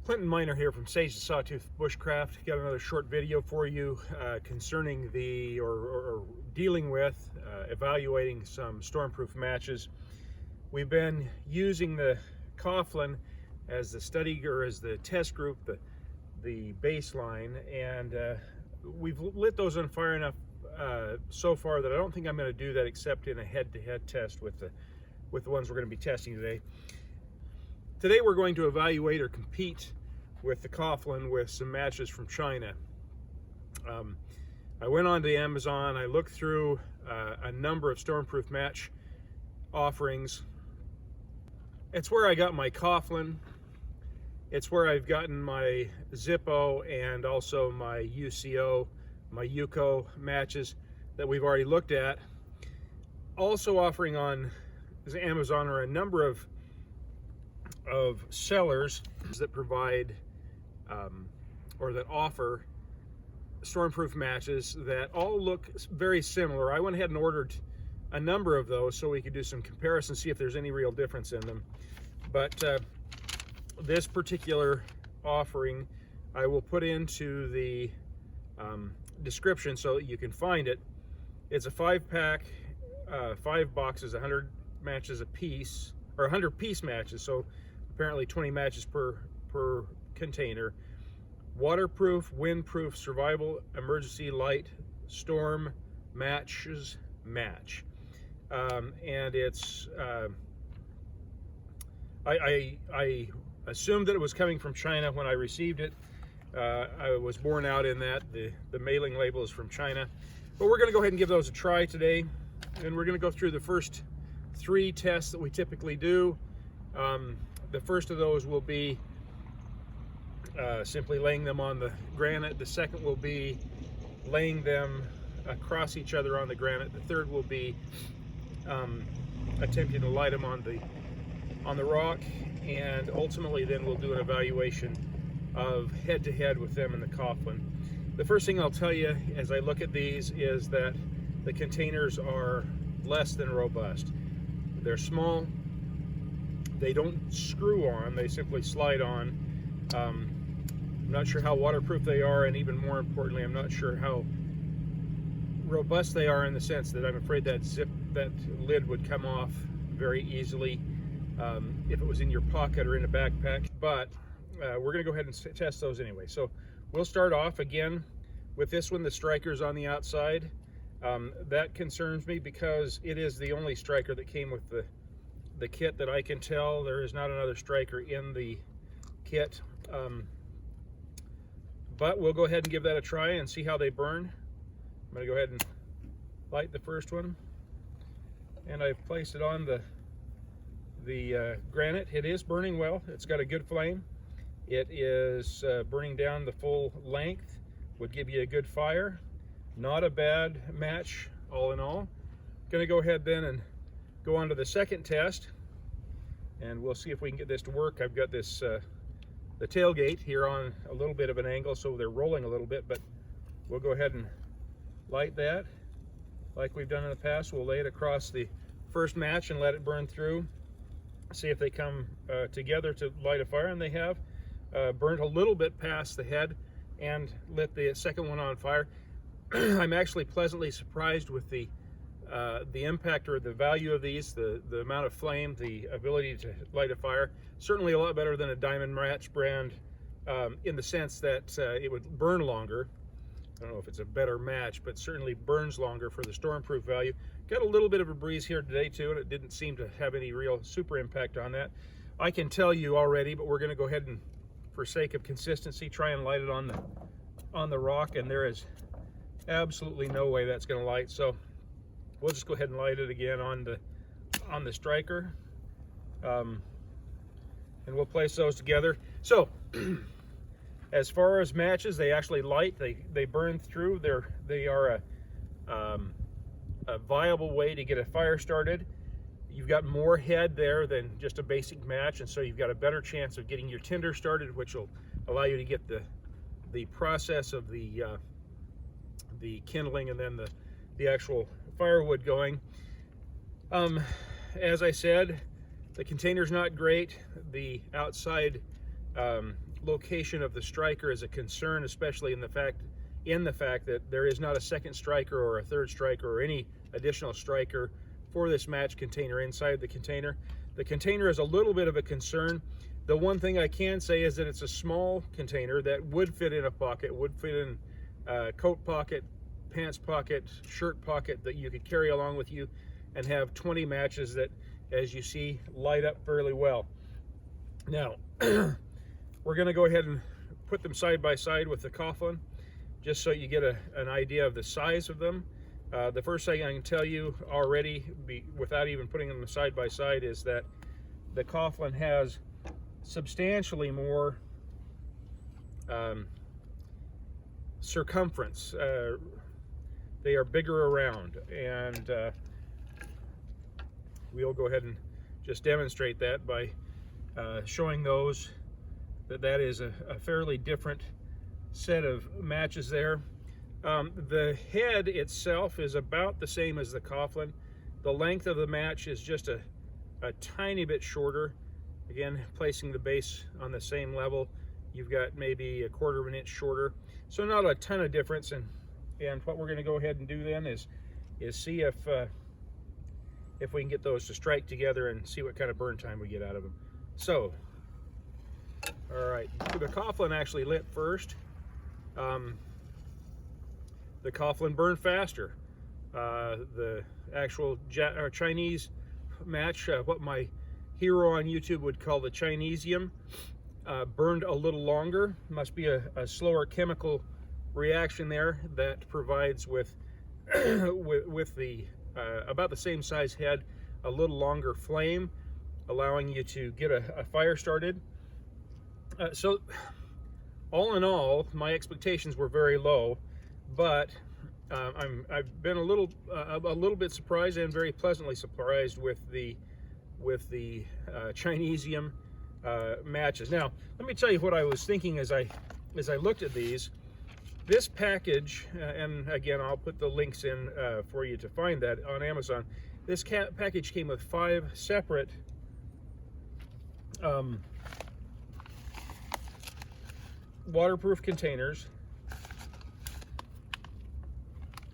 Clinton Miner here from Sage to Sawtooth Bushcraft. Got another short video for you concerning the or dealing with evaluating some stormproof matches. We've been using the Coghlins as the study or as the test group, the baseline, and we've lit those on fire enough so far that I don't think I'm going to do that except in a head-to-head test with the ones we're going to be testing today. Today we're going to evaluate or compete with the Coghlins with some matches from China. I went on to Amazon, I looked through a number of stormproof match offerings. It's where I got my Coghlins, it's where I've gotten my Zippo and also my UCO, my Yuko matches that we've already looked at. Also offering on Amazon are a number of sellers that provide or that offer stormproof matches that all look very similar. I went ahead and ordered a number of those so we could do some comparisons, see if there's any real difference in them. But this particular offering I will put into the description so that you can find it. It's a 5-pack, 5 boxes, 100 matches a piece, or 100 piece matches, so apparently 20 matches per container. Waterproof, windproof, survival, emergency, light, storm matches match. And it's I assumed that it was coming from China when I received it. I was borne out in that the mailing label is from China, but we're going to go ahead and give those a try today, and we're going to go through the first 3 tests that we typically do. The first of those will be simply laying them on the granite. The second will be laying them across each other on the granite. The third will be attempting to light them on the rock, and ultimately then we'll do an evaluation of head-to-head with them in the Coghlins. The first thing I'll tell you as I look at these is that the containers are less than robust. They're small, they don't screw on, they simply slide on. I'm not sure how waterproof they are, and even more importantly, I'm not sure how robust they are, in the sense that I'm afraid that that lid would come off very easily if it was in your pocket or in a backpack. But we're going to go ahead and test those anyway. So we'll start off again with this one. The striker's on the outside. That concerns me because it is the only striker that came with the kit that I can tell. There is not another striker in the kit. But we'll go ahead and give that a try and see how they burn. I'm going to go ahead and light the first one, and I've placed it on the granite. It is burning well. It's got a good flame. It is burning down the full length, would give you a good fire. Not a bad match all in all. Going to go ahead then and go on to the second test, and we'll see if we can get this to work. I've got this the tailgate here on a little bit of an angle, so they're rolling a little bit, but we'll go ahead and light that like we've done in the past. We'll lay it across the first match and let it burn through, see if they come together to light a fire, and they have burnt a little bit past the head and lit the second one on fire. I'm actually pleasantly surprised with the impact or the value of these, the amount of flame, the ability to light a fire. Certainly a lot better than a Diamond Match brand, in the sense that it would burn longer. I don't know if it's a better match, but certainly burns longer for the stormproof value. Got a little bit of a breeze here today too, and it didn't seem to have any real super impact on that. I can tell you already, but we're going to go ahead and, for sake of consistency, try and light it on the rock, and there is absolutely no way that's going to light. So we'll just go ahead and light it again on the striker, and we'll place those together. So as far as matches, they actually light, they burn through. They are a viable way to get a fire started. You've got more head there than just a basic match, and so you've got a better chance of getting your tinder started, which will allow you to get the process of the kindling and then the actual firewood going. As I said, the container's not great. The outside location of the striker is a concern, especially in the fact that there is not a second striker or a third striker or any additional striker for this match container inside the container. The container is a little bit of a concern. The one thing I can say is that it's a small container that would fit in a pocket, would fit in a coat pocket, pants pocket, shirt pocket that you could carry along with you and have 20 matches that, as you see, light up fairly well. Now, we're going to go ahead and put them side by side with the Coghlin, just so you get an idea of the size of them. The first thing I can tell you already, without even putting them side by side, is that the Coghlin has substantially more circumference. They are bigger around, and we'll go ahead and just demonstrate that by showing those that is a fairly different set of matches there. The head itself is about the same as the Coghlin. The length of the match is just a tiny bit shorter. Again, placing the base on the same level, you've got maybe a quarter of an inch shorter. So not a ton of difference. And what we're going to go ahead and do then is see if we can get those to strike together and see what kind of burn time we get out of them. So, all right, the Coghlin actually lit first. The Coghlin burned faster. The actual Chinese match, what my hero on YouTube would call the Chinesium, burned a little longer. Must be a slower chemical reaction there that provides with the about the same size head, a little longer flame, allowing you to get a fire started. So all in all, my expectations were very low, but I've been a little bit surprised and very pleasantly surprised with the Chinesium matches. Now, let me tell you what I was thinking as I looked at these. This package, and again, I'll put the links in for you to find that on Amazon. This package came with 5 separate waterproof containers.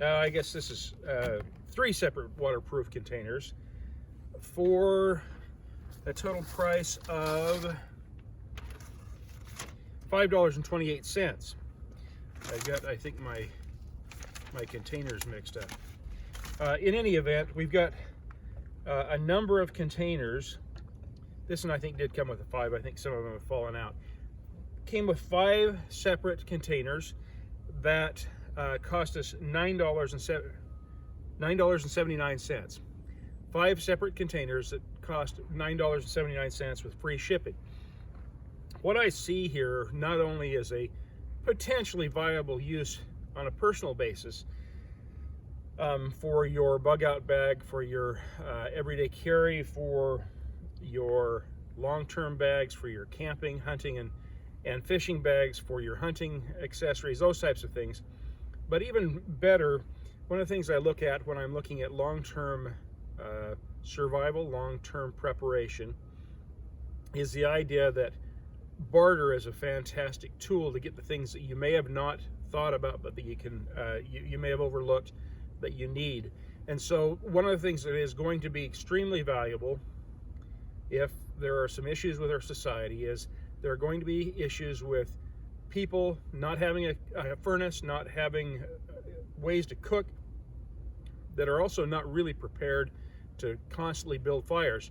I guess this is 3 separate waterproof containers for a total price of $5.28. I've got, I think, my containers mixed up. In any event, we've got a number of containers. This one I think did come with a 5. I think some of them have fallen out. Came with 5 separate containers that cost us $9.79. 5 separate containers that cost $9.79 with free shipping. What I see here not only is a potentially viable use on a personal basis for your bug out bag, for your everyday carry, for your long-term bags, for your camping, hunting, and fishing bags, for your hunting accessories, those types of things. But even better, one of the things I look at when I'm looking at long-term survival, long-term preparation, is the idea that barter is a fantastic tool to get the things that you may have not thought about, but that you can you may have overlooked that you need. And so one of the things that is going to be extremely valuable if there are some issues with our society is there are going to be issues with people not having a furnace, not having ways to cook, that are also not really prepared to constantly build fires.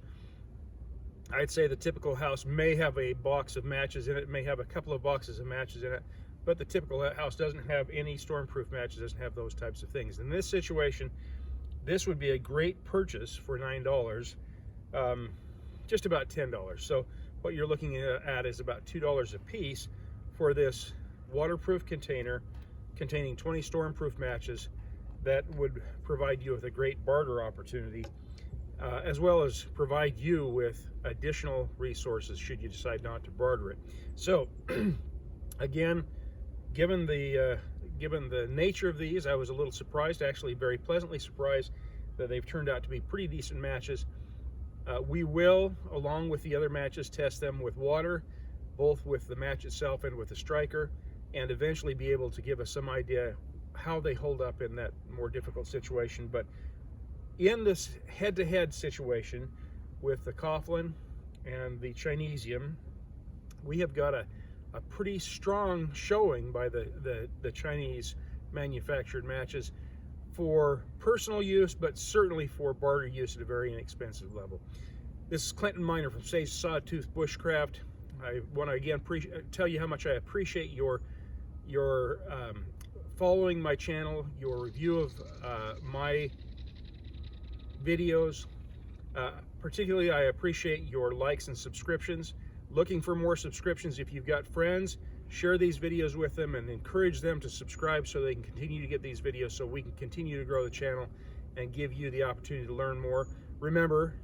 I'd say the typical house may have a box of matches in it, may have a couple of boxes of matches in it, but the typical house doesn't have any stormproof matches, doesn't have those types of things. In this situation, this would be a great purchase for $9, just about $10. So what you're looking at is about $2 a piece for this waterproof container containing 20 stormproof matches that would provide you with a great barter opportunity, as well as provide you with additional resources should you decide not to barter it. So again, given the nature of these, I was a little surprised, actually very pleasantly surprised, that they've turned out to be pretty decent matches. We will, along with the other matches, test them with water, both with the match itself and with the striker, and eventually be able to give us some idea how they hold up in that more difficult situation. But in this head-to-head situation with the Coghlin and the Chinesium, we have got a pretty strong showing by the Chinese manufactured matches for personal use, but certainly for barter use at a very inexpensive level. This is Clinton Miner from Sawtooth Bushcraft. I want to again tell you how much I appreciate your following my channel, your review of my videos. Particularly, I appreciate your likes and subscriptions. Looking for more subscriptions. If you've got friends, share these videos with them and encourage them to subscribe so they can continue to get these videos, so we can continue to grow the channel and give you the opportunity to learn more. Remember,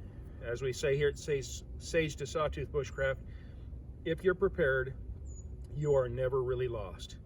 as we say here at Sage to Sawtooth Bushcraft, if you're prepared, you are never really lost.